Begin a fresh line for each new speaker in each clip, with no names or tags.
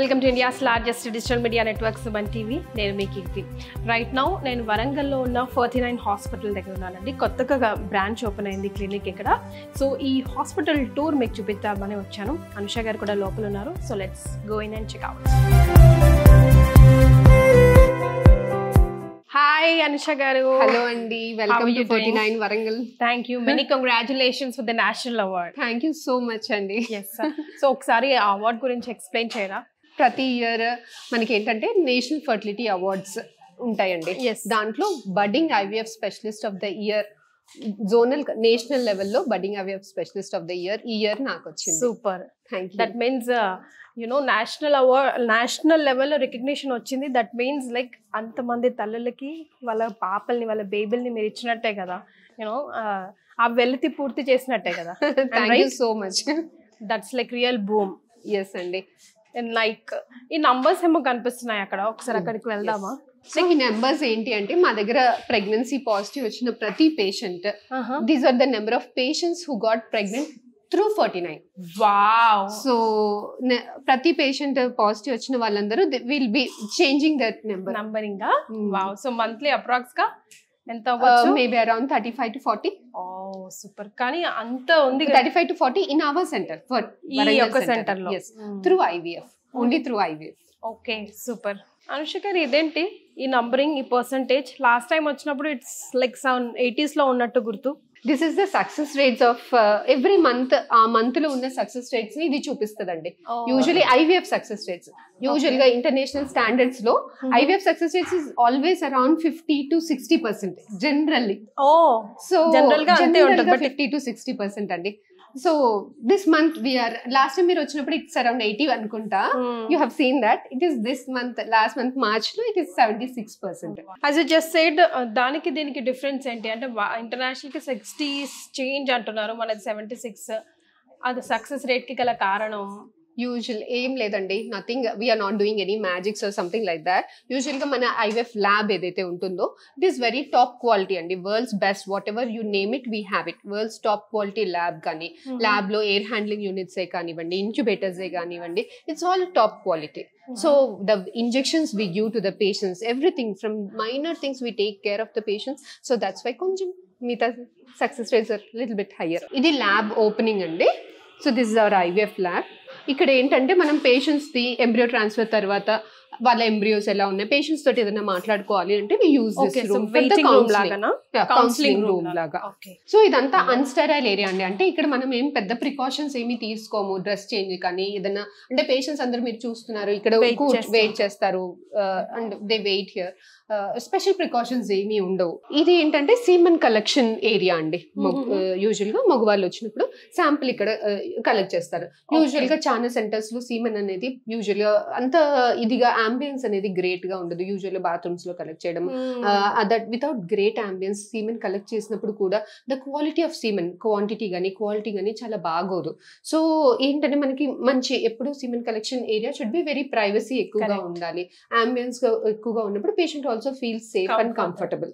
Welcome to India's largest digital media network, Suman TV. నేను మీ కీర్తి. Right now నేను వరంగల్లో ఉన్న 49 హాస్పిటల్ దగ్గర ఉన్నానండి. కొత్తగా బ్రాంచ్ ఓపెన్ అయింది క్లినిక్ ఇక్కడ. సో ఈ హాస్పిటల్ టూర్ మీకు చూపిద్దామని వచ్చాను. అనుష గారు కూడా లోపల ఉన్నారు. So let's go in and check out. Hi Anusha garu.
Hello Andy, welcome to 49 Varangal.
Thank you. Many congratulations for the national award.
Thank you so much Andy.
Yes sir. So ఒకసారి ఆ award గురించి explain చేయరా?
ప్రతి year మనకి ఏంటంటే national fertility awards ఉంటాయండి. దాంట్లో budding IVF specialist of the year zonal national లెవెల్లో budding IVF specialist of the year ఈ ఇయర్ నాకు వచ్చింది.
Super.
Thank you.
That means national award national లెవెల్లో రికగ్నిషన్ వచ్చింది. దట్ మీన్స్ లైక్ అంతమంది తల్లులకి వాళ్ళ పాపల్ని వాళ్ళ బేబీల్ని మీరు ఇచ్చినట్టే కదా. ఆ వెలితి పూర్తి చేసినట్టే కదా.
Thank you so much.
That's like real boom.
Yes అండి.
అండ్ లైక్ ఈ నంబర్స్ ఏమో కనిపిస్తున్నాయి అక్కడ, ఒకసారి అక్కడికి వెళ్దామా?
సో ఈ నెంబర్స్ ఏంటి అంటే మా దగ్గర ప్రెగ్నెన్సీ పాజిటివ్ వచ్చిన ప్రతి patient, these are the number of patients who got pregnant through 49.
Wow.
So ప్రతి పేషెంట్ పాజిటివ్ వచ్చిన వాళ్ళందరూ will be changing that
numbering. Wow. So monthly approx గా ఎంత అవ్వచ్చు?
Maybe around 35 to 40.
Oh super. కానీ అంత ఉంది
35 to 40 in our centre for
ఈ ఒక సెంటర్ లో.
Through IVF, only through IVF.
Okay super. Anusha garu ఇదేంటి ఈ నంబరింగ్, ఈ పర్సంటేజ్? లాస్ట్ టైం వచ్చినప్పుడు ఇట్స్ లైక్ 80s లో ఉన్నట్టు గుర్తు.
This is the success rates of every month. ఆ మంత్ లో ఉన్న సక్సెస్ రేట్స్ ని ఇది చూపిస్తుందండి. Usually IVF success rates, usual గా ఇంటర్నేషనల్ స్టాండర్డ్స్ లో IVF success rates is always around 50 to 60% generally. So general గా 50 to 60% అండి. So this month we're, last time మీరు వచ్చినప్పుడు ఇట్స్ అరౌండ్ 80 అనుకుంటా. You have seen that it is this month, last month March లో it is 76%.
As you just said, దానికి దీనికి difference ఏంటి అంటే ఇంటర్నేషనల్ కి 60s చేంజ్ అంటున్నారు, మనది 76. అది సక్సెస్ రేట్ కి గల కారణం?
యూజువల్ ఏం లేదండి, nothing. We're not doing any magics or something like that. Usual గా మన ఐవీఎఫ్ ల్యాబ్ ఏదైతే ఉంటుందో it is very top quality అండి. World's best, whatever you name it we have it. World's top quality lab కానీ, lab లో air handling units ఏ కానివ్వండి, incubators ఏ కానివ్వండి, it's all top quality. So the injections we give to the patients, everything from minor things we take care of the patients. So that's why konjam meeta success rates are little bit higher. Idi lab opening andi. So this is our IVF lab. ఇక్కడ ఏంటంటే మనం patients the embryo transfer తర్వాత వాళ్ళ embryos ఎలా ఉన్నాయి, patients తోటి ఏదైనా మాట్లాడుకోవాలి అంటే we use this room for the counselling room లాగా. సో ఇదంతా అన్స్టెరైల్ ఏరియా అండి. అంటే ఇక్కడ మనం ఏం పెద్ద ప్రికాషన్స్ ఏమి తీసుకోము. డ్రెస్ చేంజ్ కానీ ఏదైనా అంటే పేషెంట్స్ అందరూ మీరు చూస్తున్నారు ఇక్కడ వెయిట్ చేస్తారు and they wait here. Special precautions ఏమీ ఉండవు. ఇది ఏంటంటే సీమన్ కలెక్షన్ ఏరియా అండి. యూజువల్ గా మగవాళ్ళు వచ్చినప్పుడు శాంపుల్ ఇక్కడ కలెక్ట్ చేస్తారు. యూజువల్ గా చాలా సెంటర్స్ లో సీమన్ అనేది యూజువల్ గా అంత ఇదిగా అంబియన్స్ అనేది గ్రేట్ గా ఉండదు. యూజువల్ బాత్రూమ్స్ లో కలెక్ట్ చేయడం, that without great ambience semen collect చేసినప్పుడు కూడా the quality of semen quantity కానీ క్వాలిటీ కానీ చాలా బాగోదు. సో ఏంటంటే మనకి మంచి ఎప్పుడు semen collection area should be very privacy ఎక్కువగా ఉండాలి. అంబియన్స్ ఎక్కువగా ఉన్నప్పుడు patient also feel safe and comfortable.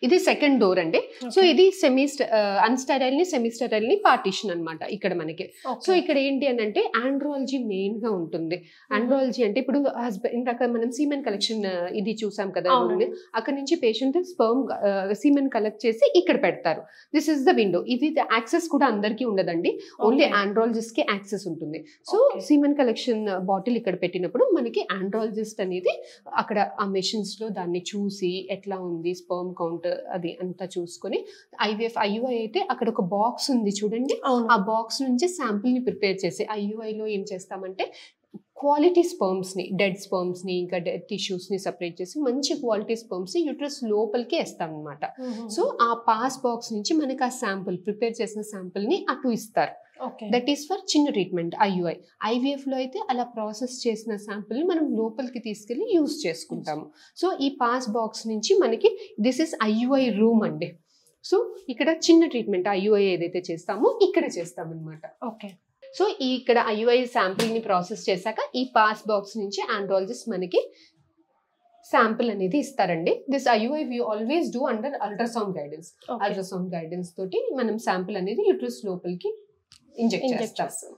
ఇది సెకండ్ డోర్ అండి. సో ఇది అన్స్టెరైల్ ని సెమీస్టెరైల్ ని పార్టీషన్ అనమాట ఇక్కడ మనకి. సో ఇక్కడ ఏంటి అని అంటే ఆండ్రాలజీ మెయిన్ గా ఉంటుంది. ఆండ్రాలజీ అంటే ఇప్పుడు హస్బెండ్ ఇందాక మనం సీమెన్ కలెక్షన్ ఇది చూసాం కదా, అక్కడ నుంచి పేషెంట్ స్పర్మ్ సీమెన్ కలెక్ట్ చేసి ఇక్కడ పెడతారు. This is the window. ఇది యాక్సెస్ కూడా అందరికీ ఉండదండి, ఓన్లీ ఆండ్రాలజిస్ట్ కి యాక్సెస్ ఉంటుంది. సో సీమెన్ కలెక్షన్ బాటిల్ ఇక్కడ పెట్టినప్పుడు మనకి ఆండ్రాలజిస్ట్ అనేది అక్కడ ఆ మెషిన్స్ లో దాన్ని చూసి ఎట్లా ఉంది స్పర్మ్ కౌంట్ అది అంతా చూసుకొని, ఐవీఎఫ్ ఐయుఐ అయితే అక్కడ ఒక బాక్స్ ఉంది చూడండి, ఆ బాక్స్ నుంచి శాంపుల్ ని ప్రిపేర్ చేసి ఐయుఐ లో ఏం చేస్తామంటే క్వాలిటీ స్పర్మ్స్ ని, డెడ్ స్పర్మ్స్ ని ఇంకా డెడ్ టిష్యూస్ ని సెపరేట్ చేసి మంచి క్వాలిటీ స్పర్మ్స్ ని యూట్రస్ లోపలికి వేస్తాం అనమాట. సో ఆ పాస్ బాక్స్ నుంచి మనకి ఆ శాంపుల్ ప్రిపేర్ చేసిన శాంపుల్ ని అటు ఇస్తారు. దట్ ఈస్ ఫర్ చిన్న ట్రీట్మెంట్ ఐయుఐ. ఐవీఎఫ్ లో అయితే అలా ప్రాసెస్ చేసిన శాంపుల్ ని మనం లోపలికి తీసుకెళ్లి యూజ్ చేసుకుంటాము. సో ఈ పాస్ బాక్స్ నుంచి మనకి దిస్ ఇస్ ఐయుఐ రూమ్ అండి. సో ఇక్కడ చిన్న ట్రీట్మెంట్ ఐయుఐ ఏదైతే చేస్తామో ఇక్కడ చేస్తామన్నమాట.
ఓకే.
సో ఇక్కడ ఐయుఐ శాంపుల్ ని ప్రాసెస్ చేశాక ఈ పాస్ బాక్స్ నుంచి ఆండ్రాలజిస్ట్ మనకి శాంపుల్ అనేది ఇస్తారండి. This IUI we always do under ultrasound guidance. Ultrasound guidance తోటి మనం శాంపుల్ అనేది యూట్రస్ లోపలికి ఇంజెక్ట్ చేస్తాం.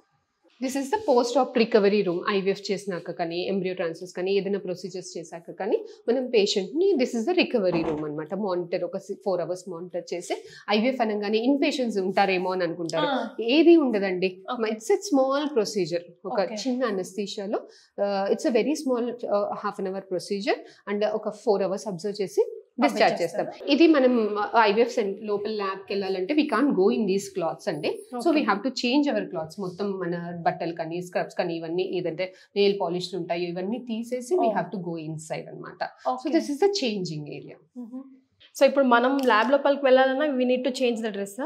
This is the post op recovery room. IVF చేసినాక కానీ ఎంబ్రియో ట్రాన్స్ఫర్స్ కానీ ఏదైనా ప్రొసీజర్స్ చేశాక కానీ మనం పేషెంట్ని this is the recovery room అనమాట. మానిటర్ ఒక 4 hours మానిటర్ చేసి ఐవీఎఫ్ అనగానే ఇన్ పేషెంట్స్ ఉంటారేమో అని అనుకుంటారు. ఏది ఉండదండి. It's a small procedure. ఒక చిన్న అనస్థీషియాలో it's a very small half an hour procedure and ఒక 4 hours అబ్జర్వ్ చేసి డిశ్చార్జ్ చేస్తాం. ఇది మనం ఐవీఎఫ్ లోపల ల్యాబ్కి వెళ్ళాలంటే we can't go in these clothes అండి. So we have to change our clothes. మొత్తం మన బట్టలు కానీ స్క్రబ్స్ కానీ ఇవన్నీ ఏదంటే నెయిల్ పాలిష్లు ఉంటాయో ఇవన్నీ తీసేసి we have to go inside అనమాట. So this is the changing area.
So ఇప్పుడు మనం ల్యాబ్ లోపలికి వెళ్ళాలన్నా we need to change the dress.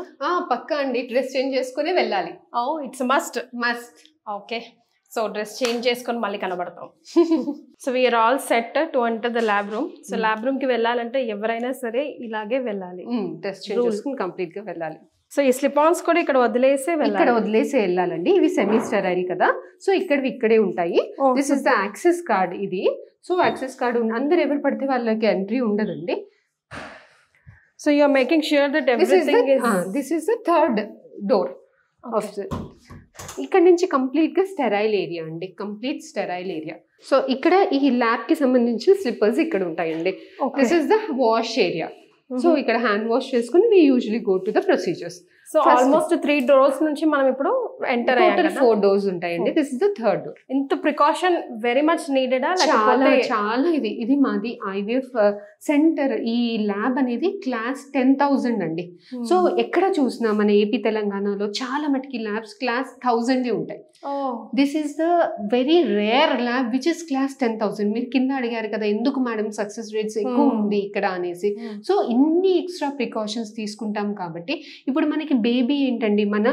పక్కా అండి, డ్రెస్ చేంజ్ చేసుకునే వెళ్ళాలి.
It's must. Okay, so dress change చేసుకొని మళ్ళీ కనబడతాం. So we're all set to enter the lab room. So lab room కి వెళ్ళాలంటే ఎవరైనా సరే ఇలాగే వెళ్ళాలి,
డ్రెస్ చేంజ్ చేసుకుని కంప్లీట్ గా వెళ్ళాలి.
సో ఈ స్లిప్ ఆన్స్ కూడా ఇక్కడ వదిలేసే
వెళ్ళాలండి. ఇవి సెమీ స్టెరైల్ కదా, సో ఇక్కడే ఉంటాయి. This is the access card. ఇది సో యాక్సెస్ కార్డ్ అందరు ఎవరు పడితే వాళ్ళకి ఎంట్రీ ఉండదండి.
So you are making sure that everything is
this is the third door of ఇక్కడ నుంచి కంప్లీట్ గా స్టెరైల్ ఏరియా అండి, కంప్లీట్ స్టెరైల్ ఏరియా. సో ఇక్కడ ఈ ల్యాబ్ కి సంబంధించిన స్లిప్పర్స్ ఇక్కడ ఉంటాయండి. This is the wash area. So ఇక్కడ హ్యాండ్ వాష్ చేసుకుని we usually go to the procedures.
So almost 3 doors నుంచి మనం ఇప్పుడు ఎంటర్ అయ్యాం.
4 doors ఉంటాయండి. This is the third door.
ఇంత ప్రికాషన్ వెరీ మచ్ నీడెడా?
చాలా ఇది మాది ఐవీఎఫ్ సెంటర్. ఈ ల్యాబ్ అనేది క్లాస్ 10,000 అండి. సో ఎక్కడ చూసినా మన ఏపీ తెలంగాణలో చాలా మటుకి ల్యాబ్స్ క్లాస్ 1000 ఉంటాయి. This is the very rare lab which is class 10,000. మీరు కింద అడిగారు కదా ఎందుకు మేడం సక్సెస్ రేట్స్ ఎక్కువ ఉంది ఇక్కడ అనేసి. సో ఇన్ని ఎక్స్ట్రా ప్రికాషన్స్ తీసుకుంటాం కాబట్టి ఇప్పుడు మనకి బేబీ ఏంటండి, మన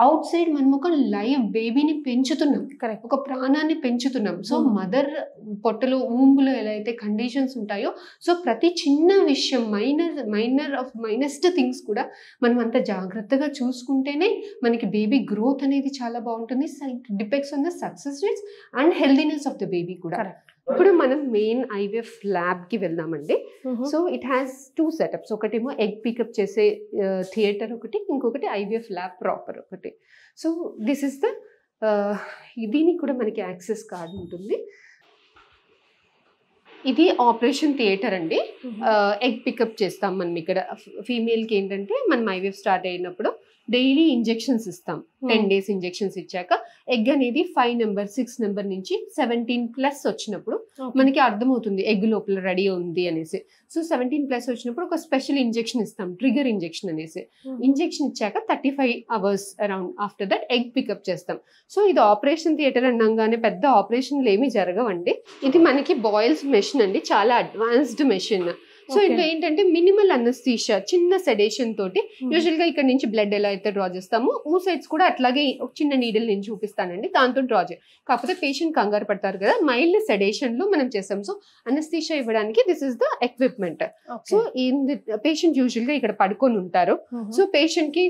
అవుట్ సైడ్ మనం ఒక లైవ్ బేబీని పెంచుతున్నాం, ఒక ప్రాణాన్ని పెంచుతున్నాం. సో మదర్ పొట్టలో ఊంబులో ఎలా అయితే కండిషన్స్ ఉంటాయో సో ప్రతి చిన్న విషయం మైనస్ట్ థింగ్స్ కూడా మనం అంత జాగ్రత్తగా చూసుకుంటేనే మనకి బేబీ గ్రోత్ అనేది చాలా బాగుంటుంది. Depends on the success rates and healthiness of the baby కూడా. ఇప్పుడు మనం మెయిన్ ఐవీఎఫ్ ల్యాబ్ కి వెళ్దామండి. So it has 2 setups. ఒకటేమో ఎగ్ పికప్ చేసే థియేటర్ ఒకటి, ఇంకొకటి ఐవీఎఫ్ ల్యాబ్ ప్రాపర్ ఒకటి. సో దిస్ ఇస్ ద దీనికి కూడా మనకి యాక్సెస్ కార్డ్ ఉంటుంది. ఇది ఆపరేషన్ థియేటర్ అండి. ఎగ్ పికప్ చేస్తాం మనం ఇక్కడ. ఫీమేల్కి ఏంటంటే మనం ఐవీఎఫ్ స్టార్ట్ అయినప్పుడు డైలీ ఇంజెక్షన్స్ ఇస్తాం. 10 days ఇంజెక్షన్స్ ఇచ్చాక ఎగ్ అనేది 5 number 6 number నుంచి 17+ వచ్చినప్పుడు మనకి అర్థమవుతుంది ఎగ్ లోపల రెడీ ఉంది అనేసి. సో 17+ వచ్చినప్పుడు ఒక స్పెషల్ ఇంజెక్షన్ ఇస్తాం, ట్రిగర్ ఇంజెక్షన్ అనేసి. ఇంజెక్షన్ ఇచ్చాక 35 hours around after that egg pickup చేస్తాం. సో ఇది ఆపరేషన్ థియేటర్ అనగానే పెద్ద ఆపరేషన్లు ఏమీ జరగవండి. ఇది మనకి బాయిల్స్ మెషిన్ అండి, చాలా అడ్వాన్స్డ్ మెషిన్. సో ఇందులో ఏంటంటే మినిమల్ అనస్థీషియా, చిన్న సెడేషన్ తోటి యూజువల్ గా ఇక్కడ నుంచి బ్లడ్ ఎలా అయితే డ్రా చేస్తామో సైడ్స్ కూడా అట్లాగే చిన్న నీడిల్ నేను చూపిస్తానండి, దాంతో డ్రా చేయాలి. కాకపోతే పేషెంట్ కంగారు పడతారు కదా, మైల్డ్ సెడేషన్ లో మనం చేస్తాం. సో అనస్థీషియా ఇవ్వడానికి this is the equipment. So patient usual గా ఇక్కడ పడుకొని ఉంటారు. సో పేషెంట్ కి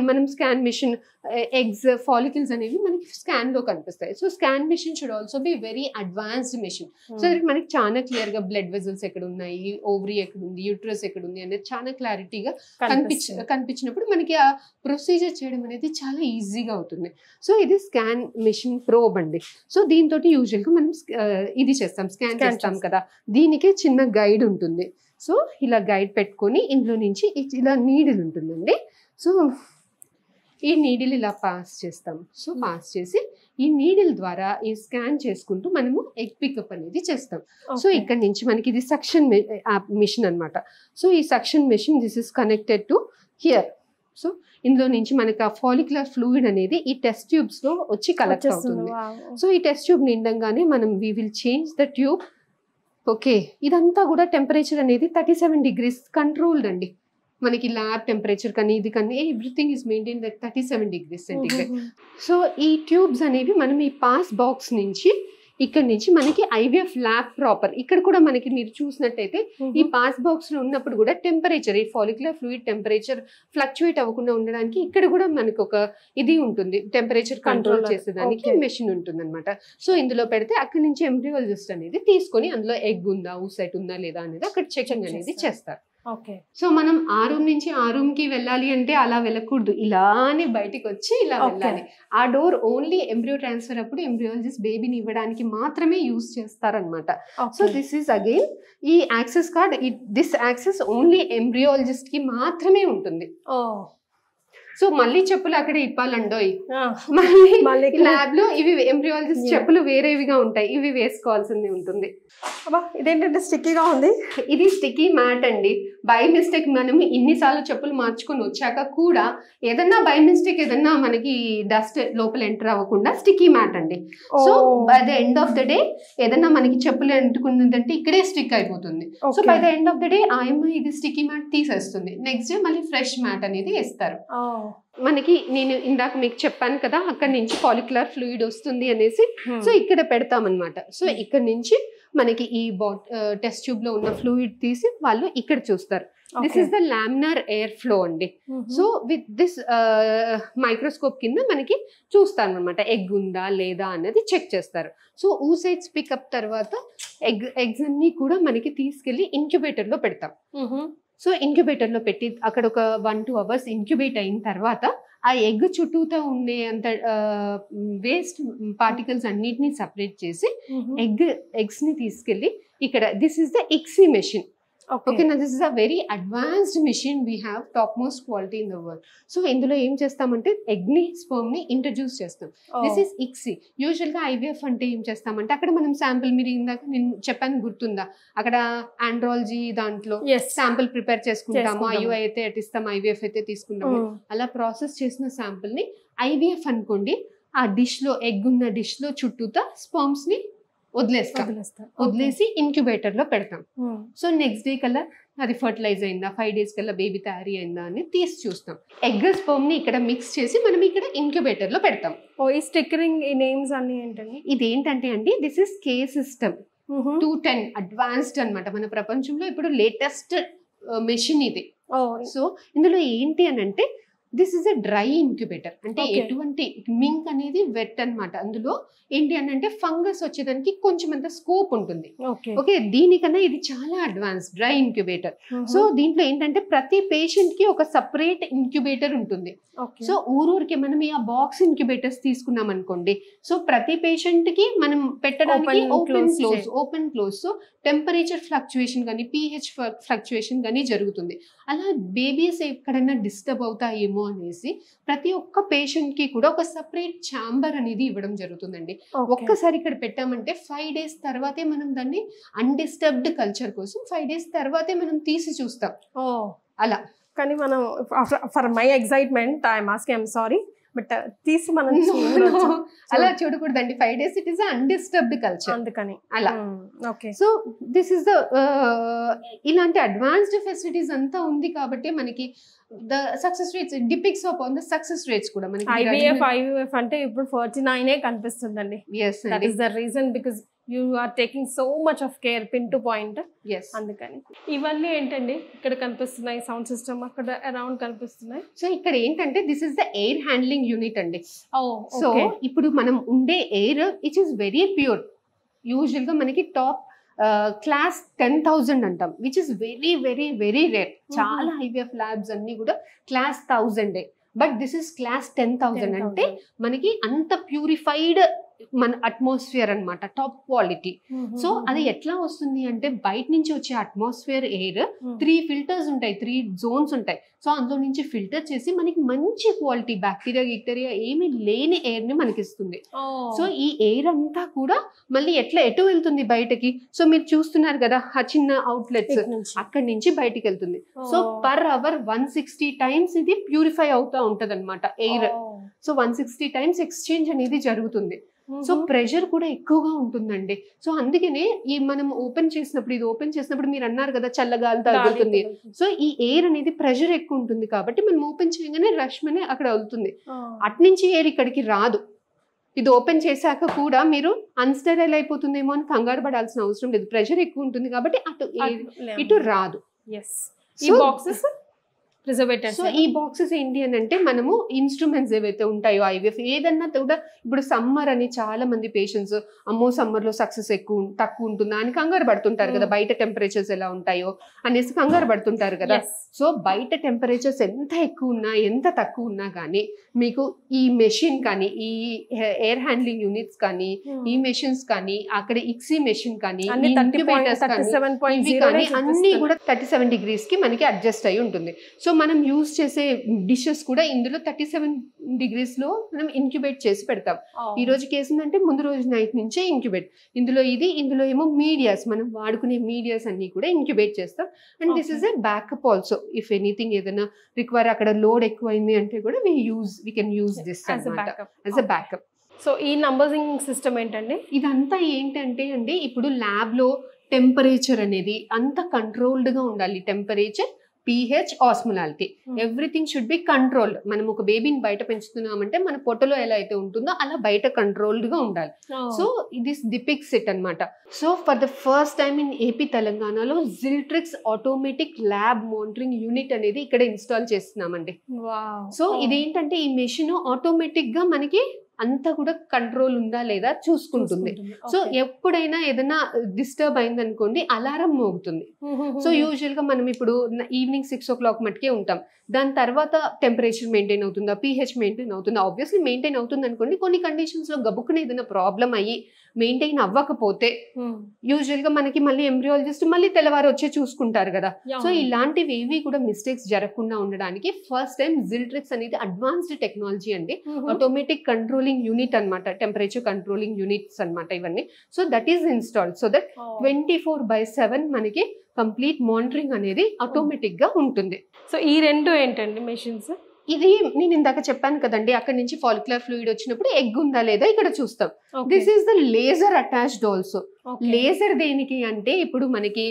మనం స్కాన్ మిషన్, ఎగ్స్ ఫాలికల్స్ అనేవి మనకి స్కాన్ లో కనిపిస్తాయి. So scan machine should also be very advanced machine. So మనకి చాలా క్లియర్ గా బ్లడ్ వెజల్స్ ఎక్కడ ఉన్నాయి, ఓవరీ ఎక్కడ ఉంది, యూట్రస్ ఎక్కడ ఉంది అనేది చాలా క్లారిటీగా కనిపించినప్పుడు మనకి ఆ ప్రొసీజర్ చేయడం అనేది చాలా ఈజీగా అవుతుంది. సో ఇది స్కాన్ మిషన్ ప్రోబ్ అండి. సో దీంతో యూజువల్ గా మనం ఇది చేస్తాం, స్కాన్ చేస్తాం కదా, దీనికి చిన్న గైడ్ ఉంటుంది. సో ఇలా గైడ్ పెట్టుకొని ఇందులో నుంచి ఇలా నీడిల్ ఉంటుందండి. సో ఈ నీడిల్ ఇలా పాస్ చేస్తాం. సో పాస్ చేసి ఈ నీడిల్ ద్వారా ఈ స్కాన్ చేసుకుంటూ మనము ఎగ్ పికప్ అనేది చేస్తాం. సో ఇక్కడ నుంచి మనకి ఇది సక్షన్ మిషన్ అనమాట. సో ఈ suction machine this is connected to here. So ఇందులో నుంచి మనకి ఆ ఫాలిక్యులర్ ఫ్లూయిడ్ అనేది ఈ టెస్ట్ ట్యూబ్స్ లో వచ్చి కలెక్ట్ అవుతుంది. సో ఈ టెస్ట్ ట్యూబ్ నిండంగానే మనం we will change the tube. Okay, ఇదంతా కూడా టెంపరేచర్ అనేది 37 degrees కంట్రోల్డ్ అండి. మనకి ల్యాబ్ టెంపరేచర్ కానీ ఇది కానీ everything is maintain that 37 degrees centigrade. So ఈ ట్యూబ్స్ అనేవి మనం ఈ పాస్ బాక్స్ నుంచి ఇక్కడ నుంచి మనకి ఐవీఎఫ్ ల్యాబ్ ప్రాపర్ ఇక్కడ కూడా మనకి మీరు చూసినట్టయితే ఈ పాస్ బాక్స్ లో ఉన్నప్పుడు కూడా టెంపరేచర్, ఈ ఫాలిక్యులర్ ఫ్లూయిడ్ టెంపరేచర్ ఫ్లక్చుయేట్ అవ్వకుండా ఉండడానికి ఇక్కడ కూడా మనకి ఒక ఇది ఉంటుంది, టెంపరేచర్ కంట్రోల్ చేసేదానికి మెషిన్ ఉంటుంది అనమాట. సో ఇందులో పెడితే అక్కడి నుంచి ఎంబ్రియాలజిస్ట్ అనేది తీసుకొని అందులో ఎగ్ ఉందా, ఊసైట్ ఉందా లేదా అనేది అక్కడ చెకింగ్ అనేది చేస్తారు.
ఓకే.
సో మనం ఆ రూమ్ నుంచి ఆ రూమ్ కి వెళ్ళాలి అంటే అలా వెళ్ళకూడదు, ఇలానే బయటికి వచ్చి ఇలా వెళ్ళాలి. ఆ డోర్ ఓన్లీ ఎంబ్రియో ట్రాన్స్ఫర్ అప్పుడు ఎంబ్రియాలజిస్ట్ బేబీని ఇవ్వడానికి మాత్రమే యూజ్ చేస్తారనమాట. సో దిస్ ఈస్ అగైన్ ఈ access card, this access only embryologist కి మాత్రమే ఉంటుంది. సో మళ్ళీ చెప్పులు అక్కడ ఇప్పాలండోయ్, మళ్ళీ ల్యాబ్ లో ఇవి ఎంబ్రియాలజిస్ట్ చెప్పులు వేరేవిగా ఉంటాయి, ఇవి వేసుకోవాల్సింది ఉంటుంది.
ఇదేంటంటే స్టిక్కీగా ఉంది.
ఇది స్టిక్కీ మ్యాట్ అండి. బై మిస్టేక్ మనం ఇన్నిసార్లు చెప్పులు మార్చుకొని వచ్చాక కూడా ఏదన్నా బై మిస్టేక్ ఏదన్నా మనకి డస్ట్ లోపల ఎంటర్ అవ్వకుండా స్టిక్కీ మ్యాట్ అండి. So by the end of the day ఏదన్నా మనకి చెప్పులు ఎంటుకుందంటే ఇక్కడే స్టిక్ అయిపోతుంది. So by the end of the day ఆయమ్మ ఇది స్టిక్కీ మ్యాట్ తీసేస్తుంది, నెక్స్ట్ డే మళ్ళీ ఫ్రెష్ మ్యాట్ అనేది వేస్తారు. మనకి నేను ఇందాక మీకు చెప్పాను కదా అక్కడ నుంచి ఫాలిక్యులర్ ఫ్లూయిడ్ వస్తుంది అనేసి, సో ఇక్కడ పెడతామన్నమాట. సో ఇక్కడ నుంచి మనకి ఈ టెస్ట్ ట్యూబ్ లో ఉన్న ఫ్లూయిడ్ తీసి వాళ్ళు ఇక్కడ చూస్తారు. This is the laminar air flow అండి. సో విత్ దిస్ మైక్రోస్కోప్ కింద మనకి చూస్తాను అనమాట ఎగ్ ఉందా లేదా అన్నది చెక్ చేస్తారు. సో ఊసైడ్స్ పికప్ తర్వాత ఎగ్స్ అన్ని కూడా మనకి తీసుకెళ్లి ఇంక్యుబేటర్ లో పెడతాం. సో ఇంక్యుబేటర్ లో పెట్టి అక్కడ ఒక 1-2 hours ఇంక్యుబేట్ అయిన తర్వాత ఆ ఎగ్ చుట్టూతో ఉండే అంత వేస్ట్ పార్టికల్స్ అన్నిటినీ సపరేట్ చేసి ఎగ్స్ ని తీసుకెళ్లి ఇక్కడ this is the ICSI machine. Okay, now this is a very advanced machine we have, topmost quality in the world. So ఇందులో ఏం చేస్తామంటే ఎగ్ ని స్పర్మ్ ని ఇంట్రడ్యూస్ చేస్తాం. This is ICSI. యూజువల్ గా ఐవీఎఫ్ అంటే ఏం చేస్తామంటే అక్కడ మనం శాంపిల్, మీరు ఇందాక నేను చెప్పాను గుర్తుందా, అక్కడ ఆండ్రాలజీ దాంట్లో శాంపిల్ ప్రిపేర్ చేసుకుంటాము, ఐయూ అయితే ఇస్తాం, ఐవీఎఫ్ అయితే తీసుకుంటాము. అలా ప్రాసెస్ చేసిన శాంపిల్ ని ఐవీఎఫ్ అనుకోండి, ఆ డిష్ లో ఎగ్ ఉన్న డిష్ లో చుట్టూతా స్పర్మ్స్ ని వదిలేసి ఇంక్యుబేటర్ లో పెడతాం. సో నెక్స్ట్ డే కల్లా అది ఫర్టిలైజ్ అయిందా, 5 days కల్లా బేబీ తయారీ అయిందా అని తీసి చూస్తాం. ఎగ్ స్పర్మ్ ని ఇక్కడ మిక్స్ చేసి మనం ఇక్కడ ఇంక్యుబేటర్ లో పెడతాం.
ఈ స్టిక్కరింగ్ ఈ నేమ్స్ అన్ని ఏంటండి?
ఇదేంటంటే అండి this is K system 210 advanced అనమాట. మన ప్రపంచంలో ఇప్పుడు లేటెస్ట్ మెషిన్ ఇది. సో ఇందులో ఏంటి అని అంటే this is a dry incubator, అంటే ఎటువంటి మింక్ అనేది వెట్ అనమాట. అందులో ఏంటి అని అంటే ఫంగస్ వచ్చేదానికి కొంచెం అంత స్కోప్ ఉంటుంది. ఓకే, దీనికన్నా ఇది చాలా అడ్వాన్స్ డ్రై ఇంక్యుబేటర్. సో దీంట్లో ఏంటంటే ప్రతి పేషెంట్ కి ఒక సపరేట్ ఇంక్యుబేటర్ ఉంటుంది. సో ఊరూరికి మనం ఆ బాక్స్ ఇంక్యుబేటర్స్ తీసుకున్నాం అనుకోండి, సో ప్రతి పేషెంట్ కి మనం పెట్టడానికి open close. So temperature fluctuation కానీ pH ఫ్లక్చుయేషన్ కానీ జరుగుతుంది. అలా బేబీస్ ఎక్కడైనా డిస్టర్బ్ అవుతాయేమో అనేసి ప్రతి ఒక్క పేషెంట్ కి కూడా ఒక సపరేట్ ఛాంబర్ అనేది ఇవ్వడం జరుగుతుందండి. ఒక్కసారి ఇక్కడ పెట్టామంటే 5 days తర్వాతే మనం దాన్ని అన్డిస్టర్బ్డ్ కల్చర్ కోసం 5 days తర్వాతే మనం తీసి చూస్తాం. అలా
కానీ మనం for my excitement I'm asking, I'm sorry but తీసి మనం
అలా చూడకూడదండి. 5 days it is undisturbed culture, అందుకని అలా.
Okay,
so this is the ఇలాంటి అడ్వాన్స్డ్ ఫెసిలిటీస్ అంతా ఉంది కాబట్టి మనకి the success rates depicts upon the success rates కూడా మనకి.
ఐవీఎఫ్ అంటే ఇప్పుడు 49 కనిపిస్తుందండి. That is the reason because you are taking so much of care pin to point. అందుకని ఇవన్నీ ఏంటండి ఇక్కడ కనిపిస్తున్నాయి, సౌండ్ సిస్టమ్ అక్కడ అరౌండ్ కనిపిస్తున్నాయి.
సో ఇక్కడ ఏంటంటే this is the air handling unit అండి. సో ఇప్పుడు మనం ఉండే air it is very pure. Usual గా మనకి టాప్ క్లాస్ 10,000 అంటాం, which is very very very rare. చాలా ఐవీఎఫ్ ల్యాబ్స్ అన్ని కూడా class 1000, but this is class 10,000. అంటే మనకి అంత ప్యూరిఫైడ్ మన అట్మాస్ఫియర్ అనమాట, టాప్ క్వాలిటీ. సో అది ఎట్లా వస్తుంది అంటే బయట నుంచి వచ్చే అట్మాస్ఫియర్ ఎయిర్ 3 filters ఉంటాయి, 3 zones ఉంటాయి. సో అందులో నుంచి ఫిల్టర్ చేసి మనకి మంచి క్వాలిటీ బ్యాక్టీరియా ఏమీ లేని ఎయిర్ ని మనకి ఇస్తుంది. సో ఈ ఎయిర్ అంతా కూడా మళ్ళీ ఎటు వెళ్తుంది బయటకి. సో మీరు చూస్తున్నారు కదా ఆ చిన్న అవుట్లెట్స్, అక్కడి నుంచి బయటికి వెళ్తుంది. సో పర్ అవర్ 160 times ఇది ప్యూరిఫై అవుతా ఉంటది అనమాట ఎయిర్. సో 160 times ఎక్స్చేంజ్ అనేది జరుగుతుంది. సో ప్రెషర్ కూడా ఎక్కువగా ఉంటుందండి. సో అందుకనే ఈ మనం ఓపెన్ చేసినప్పుడు మీరు అన్నారు కదా చల్లగాలి తగులుతుంది. సో ఈ ఎయిర్ అనేది ప్రెషర్ ఎక్కువ ఉంటుంది కాబట్టి మనం ఓపెన్ చేయగానే రష్ అనే అక్కడ వెళ్తుంది, అట్నుంచి ఎయిర్ ఇక్కడికి రాదు. ఇది ఓపెన్ చేశాక కూడా మీరు అన్స్టెరైల్ అయిపోతుందేమో అని కంగారు పడాల్సిన అవసరం లేదు, ప్రెషర్ ఎక్కువ ఉంటుంది కాబట్టి ఇటు రాదు.
ఈ బాక్సెస్ ప్రిజర్వేటివ్స్.
సో ఈ బాక్సెస్ ఏంటి అని అంటే మనము ఇన్స్ట్రుమెంట్స్ ఏవైతే ఉంటాయో ఐవీఎఫ్ ఏదన్నా కూడా, ఇప్పుడు సమ్మర్ అని చాలా మంది పేషెంట్స్ అమ్మో సమ్మర్ లో సక్సెస్ తక్కువ ఉంటుందా అని కంగారు పడుతుంటారు కదా, బయట టెంపరేచర్స్ ఎలా ఉంటాయో అనేసి కంగారు పడుతుంటారు కదా. సో బయట టెంపరేచర్స్ ఎంత ఎక్కువ ఉన్నా ఎంత తక్కువ ఉన్నా కానీ మీకు ఈ మెషిన్ కానీ, ఈ ఎయిర్ హ్యాండ్లింగ్ యూనిట్స్ కానీ, ఈ మెషిన్స్ కానీ, అక్కడ ఇక్సీ మెషిన్ కానీ, ఇంక్యుబేటర్స్ కానీ అన్ని కూడా 37 degrees కి మనకి అడ్జస్ట్ అయి ఉంటుంది. సో మనం యూజ్ చేసే డిషెస్ కూడా ఇందులో 37 degrees లో మనం ఇంక్యుబేట్ చేసి పెడతాం. ఈ రోజు కేసు అంటే ముందు రోజు నైట్ నుంచే ఇంక్యుబేట్. ఇందులో ఏమో మీడియాస్, మనం వాడుకునే మీడియాస్ అన్ని కూడా ఇంక్యుబేట్ చేస్తాం. And this is a backup also. If anything ఏదైనా రిక్వైర్, అక్కడ లోడ్ ఎక్కువైంది అంటే కూడా we can use this as a backup.
So ఈ నంబరింగ్ సిస్టమ్ ఏంటండి?
ఇదంతా ఏంటంటే అండి, ఇప్పుడు ల్యాబ్ లో టెంపరేచర్ అనేది అంత కంట్రోల్డ్ గా ఉండాలి. Temperature, pH, osmolality, everything should be controlled. మనం ఒక బేబీని బయట పెంచుతున్నామంటే మన పొట్టలో ఎలా అయితే ఉంటుందో అలా బయట కంట్రోల్డ్ గా ఉండాలి. సో దిస్ డిపిక్ట్స్ ఇట్ అన్నమాట. So for the first time in AP తెలంగాణలో జిల్ట్రిక్స్ ఆటోమేటిక్ ల్యాబ్ మానిటరింగ్ యూనిట్ అనేది ఇక్కడ ఇన్స్టాల్ చేస్తున్నామండి. సో ఇదేంటంటే ఈ మెషిన్ ఆటోమేటిక్ గా మనకి అంతా కూడా కంట్రోల్ ఉందా లేదా చూసుకుంటుంది. సో ఎప్పుడైనా ఏదైనా డిస్టర్బ్ అయింది అనుకోండి అలారం మోగుతుంది. సో యూజువల్ గా మనం ఇప్పుడు ఈవినింగ్ 6 o'clock మటుకే ఉంటాం. దాని తర్వాత టెంపరేచర్ మెయింటైన్ అవుతుందా, pH మెయింటైన్ అవుతుందా? ఆబ్వియస్లీ మెయింటైన్ అవుతుంది అనుకోండి. కొన్ని కండిషన్స్ లో గబుక్కున ఏదైనా ప్రాబ్లం అయ్యి మెయింటైన్ అవ్వకపోతే యూజువల్ గా మనకి మళ్ళీ ఎంబ్రియాలజిస్ట్ మళ్ళీ తెల్లవారు వచ్చే చూసుకుంటారు కదా. సో ఇలాంటివి ఏవి కూడా మిస్టేక్స్ జరగకుండా ఉండడానికి ఫస్ట్ టైం జిల్ట్రిక్స్ అనేది అడ్వాన్స్డ్ టెక్నాలజీ అండి. ఆటోమేటిక్ కంట్రోలింగ్ యూనిట్ అన్నమాట, టెంపరేచర్ కంట్రోలింగ్ యూనిట్స్ అన్నమాట ఇవన్నీ. So that is installed so that 24/7 మనకి కంప్లీట్ మానిటరింగ్ అనేది ఆటోమేటిక్ గా ఉంటుంది.
సో ఈ రెండు ఏంటండి మెషిన్స్?
ఇది నేను ఇందాక చెప్పాను కదండి, అక్కడ నుంచి ఫాలిక్యులర్ ఫ్లూయిడ్ వచ్చినప్పుడు ఎగ్ ఉందా లేదా ఇక్కడ చూస్తాం. This is the laser attached also. Laser దేనికి అంటే ఇప్పుడు మనకి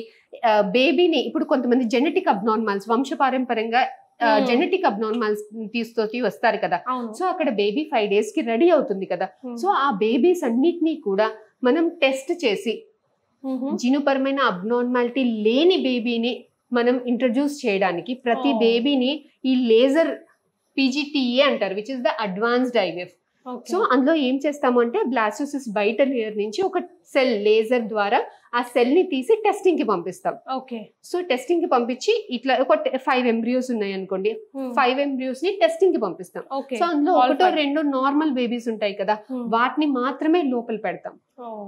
బేబీని, ఇప్పుడు కొంతమంది జెనెటిక్ అబ్నార్మల్స్, వంశపారంపర్యంగా జెనెటిక్ అబ్నార్మల్స్ తోటి వస్తారు కదా. సో అక్కడ బేబీ 5 days కి రెడీ అవుతుంది కదా. సో ఆ బేబీస్ అన్నిటినీ కూడా మనం టెస్ట్ చేసి జీనుపరమైన అబ్నార్మాలిటీ లేని బేబీని మనం ఇంట్రడ్యూస్ చేయడానికి ప్రతి బేబీని ఈ లేజర్ PGTA అంటారు, which is the advanced IVF. So అందులో ఏం చేస్తాము అంటే బ్లాస్టోసిస్ బయట లేయర్ నుంచి ఒక సెల్ లేజర్ ద్వారా ఆ సెల్ ని తీసి టెస్టింగ్ కి పంపిస్తాం. సో టెస్టింగ్ కి పంపించి ఇట్లా ఒక 5 embryos ఉన్నాయి అనుకోండి, 5 embryos ని టెస్టింగ్ కి పంపిస్తాం. సో అందులో 1-2 నార్మల్ బేబీస్ ఉంటాయి కదా, వాటిని మాత్రమే లోపల పెడతాం.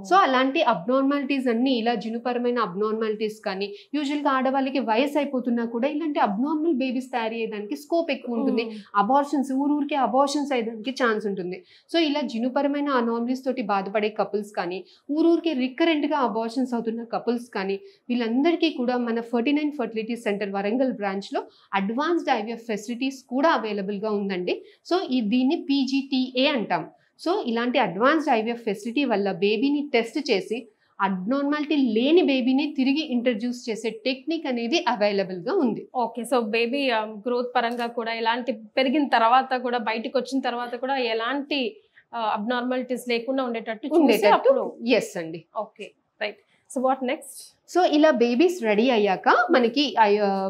సో అలాంటి అబ్నార్మాలిటీస్ అన్ని, ఇలా జనుపరమైన అబ్నార్మాలిటీస్ కానీ, యూజువల్ గా ఆడవాళ్ళకి వయసు అయిపోతున్నా కూడా ఇలాంటి అబ్నార్మల్ బేబీస్ తయారు అయ్యేదానికి స్కోప్ ఎక్కువ ఉంటుంది. అబార్షన్స్, ఊరూరికే అబార్షన్స్ అయ్యేదానికి ఛాన్స్ ఉంటుంది. సో ఇలా జనుపరమైన అనామలీస్ తోటి బాధపడే కపుల్స్ కానీ, ఊరూరికే రికరెంట్ గా అబార్షన్స్ అవుతున్న కపుల్స్ కానీ, వీళ్ళందరికీ కూడా మన 49 ఫర్టిలిటీ సెంటర్ వరంగల్ బ్రాంచ్ లో అడ్వాన్స్డ్ ఐవీఎఫ్ ఫెసిలిటీస్ కూడా అవైలబుల్ గా ఉందండి. సో దీన్ని PGTA అంటాం. సో ఇలాంటి అడ్వాన్స్డ్ ఐవీఎఫ్ ఫెసిలిటీ వల్ల బేబీని టెస్ట్ చేసి అబ్నార్మాలిటీ లేని బేబీని తిరిగి ఇంట్రడ్యూస్ చేసే టెక్నిక్ అనేది అవైలబుల్ గా ఉంది.
ఓకే. సో బేబీ గ్రోత్ పరంగా కూడా ఎలాంటి, పెరిగిన తర్వాత కూడా బయటకు వచ్చిన తర్వాత కూడా ఎలాంటి అబ్నార్మాలిటీస్ లేకుండా ఉండేటట్టు.
ఎస్ అండి.
Okay, right. So what next?
So ఇలా బేబీస్ రెడీ అయ్యాక మనకి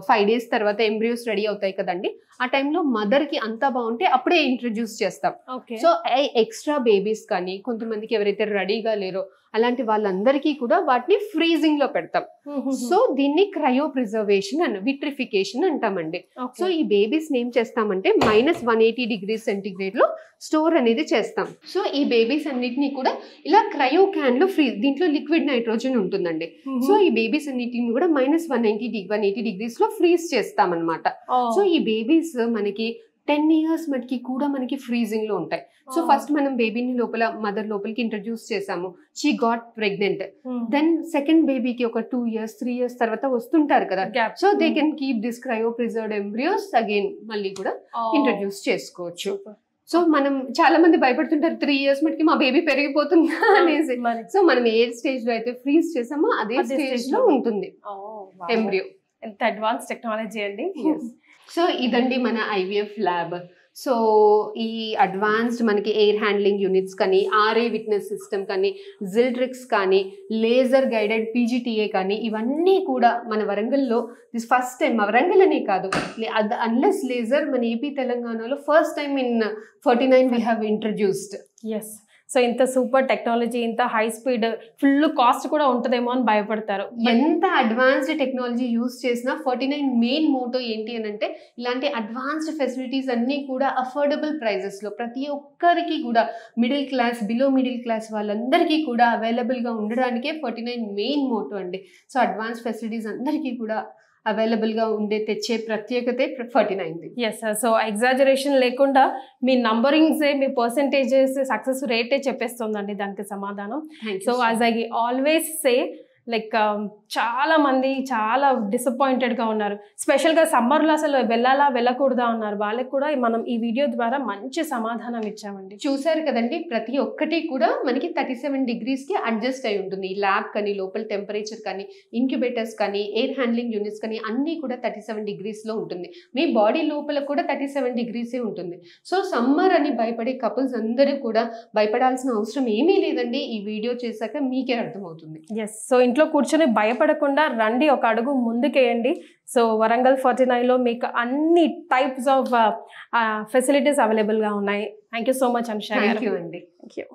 5 days తర్వాత ఎంబ్రియోస్ రెడీ అవుతాయి కదండి. ఆ టైంలో మదర్ కి అంతా బాగుంటే అప్పుడే ఇంట్రడ్యూస్ చేస్తాం. సో ఎక్స్ట్రా బేబీస్ కానీ, కొంతమందికి ఎవరైతే రెడీగా లేరో అలాంటి వాళ్ళందరికీ కూడా వాటిని ఫ్రీజింగ్ లో పెడతాం. సో దీన్ని క్రయో ప్రిజర్వేషన్ అండ్ విట్రిఫికేషన్ అంటామండి. సో ఈ బేబీస్ ఏం చేస్తామంటే -180 degrees centigrade లో స్టోర్ అనేది చేస్తాం. సో ఈ బేబీస్ అన్నిటినీ కూడా ఇలా క్రయో క్యాన్ లో ఫ్రీజ్, దీంట్లో లిక్విడ్ నైట్రోజన్ ఉంటుందండి. సో ఈ బేబీస్ అన్నిటిని కూడా -180 degrees లో ఫ్రీజ్ చేస్తాం అనమాట. సో ఈ బేబీస్ మనకి 10 years మటుకి కూడా మనకి ఫ్రీజింగ్ లో ఉంటాయి. సో ఫస్ట్ మనం బేబీని మదర్ లోపలికి ఇంట్రడ్యూస్ చేసాము, she got pregnant. Then second బేబీకి ఒక 2 years 3 years తర్వాత వస్తుంటారు కదా. So they can keep this cryo preserved embryos again మళ్ళీ కూడా ఇంట్రడ్యూస్ చేసుకోవచ్చు. సో మనం చాలా మంది భయపడుతుంటారు 3 years మటుకి మా బేబీ పెరిగిపోతుందా అనేసి. సో మనం ఏ స్టేజ్ లో అయితే ఫ్రీజ్ చేసామో అదే స్టేజ్ లో ఉంటుంది ఎంబ్రియో.
ఎంత అడ్వాన్స్ టెక్నాలజీ అండి.
సో ఇదండి మన ఐవీఎఫ్ ల్యాబ్. సో ఈ అడ్వాన్స్డ్ మనకి ఎయిర్ హ్యాండ్లింగ్ యూనిట్స్ కానీ, ఆర్ఏ విట్నెస్ సిస్టమ్ కానీ, జిల్ట్రిక్స్ కానీ, లేజర్ గైడెడ్ పీజీటీఏ కానీ, ఇవన్నీ కూడా మన వరంగల్లో దిస్ ఫస్ట్ టైం, వరంగల్ అనే కాదు, అన్లెస్ లేజర్ మన ఏపీ తెలంగాణలో first time in 49 we have introduced.
Yes. So ఇంత సూపర్ టెక్నాలజీ, ఇంత హై స్పీడ్, ఫుల్ కాస్ట్ కూడా ఉంటుందేమో అని భయపడతారు.
ఎంత అడ్వాన్స్డ్ టెక్నాలజీ యూస్ చేసినా 49 మెయిన్ మోటో ఏంటి అని అంటే, ఇలాంటి అడ్వాన్స్డ్ ఫెసిలిటీస్ అన్నీ కూడా అఫోర్డబుల్ ప్రైజెస్లో ప్రతి ఒక్కరికి కూడా, middle class, below middle class వాళ్ళందరికీ కూడా అవైలబుల్గా ఉండడానికే 49 మెయిన్ మోటో అండి. సో అడ్వాన్స్ ఫెసిలిటీస్ అందరికీ కూడా అవైలబుల్గా ఉండే తెచ్చే ప్రత్యేకతే 49.
Yes sir. సో ఎగ్జాజరేషన్ లేకుండా మీ నంబరింగ్సే, మీ పర్సెంటేజెస్, సక్సెస్ రేటే చెప్పేస్తుందండి దానికి సమాధానం. So as I always say, like చాలా మంది చాలా డిసప్పాయింటెడ్గా ఉన్నారు. స్పెషల్గా సమ్మర్లో అసలు వెళ్ళాలా వెళ్ళకూడదా ఉన్నారు. వాళ్ళకి కూడా మనం ఈ వీడియో ద్వారా మంచి సమాధానం ఇచ్చామండి.
చూసారు కదండి, ప్రతి ఒక్కటి కూడా మనకి 37 degreesకి అడ్జస్ట్ అయి ఉంటుంది. ఈ ల్యాబ్ కానీ, లోపల టెంపరేచర్ కానీ, ఇంక్యుబేటర్స్ కానీ, ఎయిర్ హ్యాండ్లింగ్ యూనిట్స్ కానీ అన్నీ కూడా 37 degreesలో ఉంటుంది. మీ బాడీ లోపల కూడా 37 degreesే ఉంటుంది. సో సమ్మర్ అని భయపడే కపుల్స్ అందరూ కూడా భయపడాల్సిన అవసరం ఏమీ లేదండి. ఈ వీడియో చేశాక మీకే అర్థమవుతుంది.
ఎస్. సో ఇంట్లో కూర్చొని భయపడకుండా రండి, ఒక అడుగు ముందుకేయండి. సో వరంగల్ 49లో మీకు అన్ని టైప్స్ ఆఫ్ ఫెసిలిటీస్ అవైలబుల్గా ఉన్నాయి. Thank you so much Anusha గారు.
థ్యాంక్ యూ అండి.
Thank you.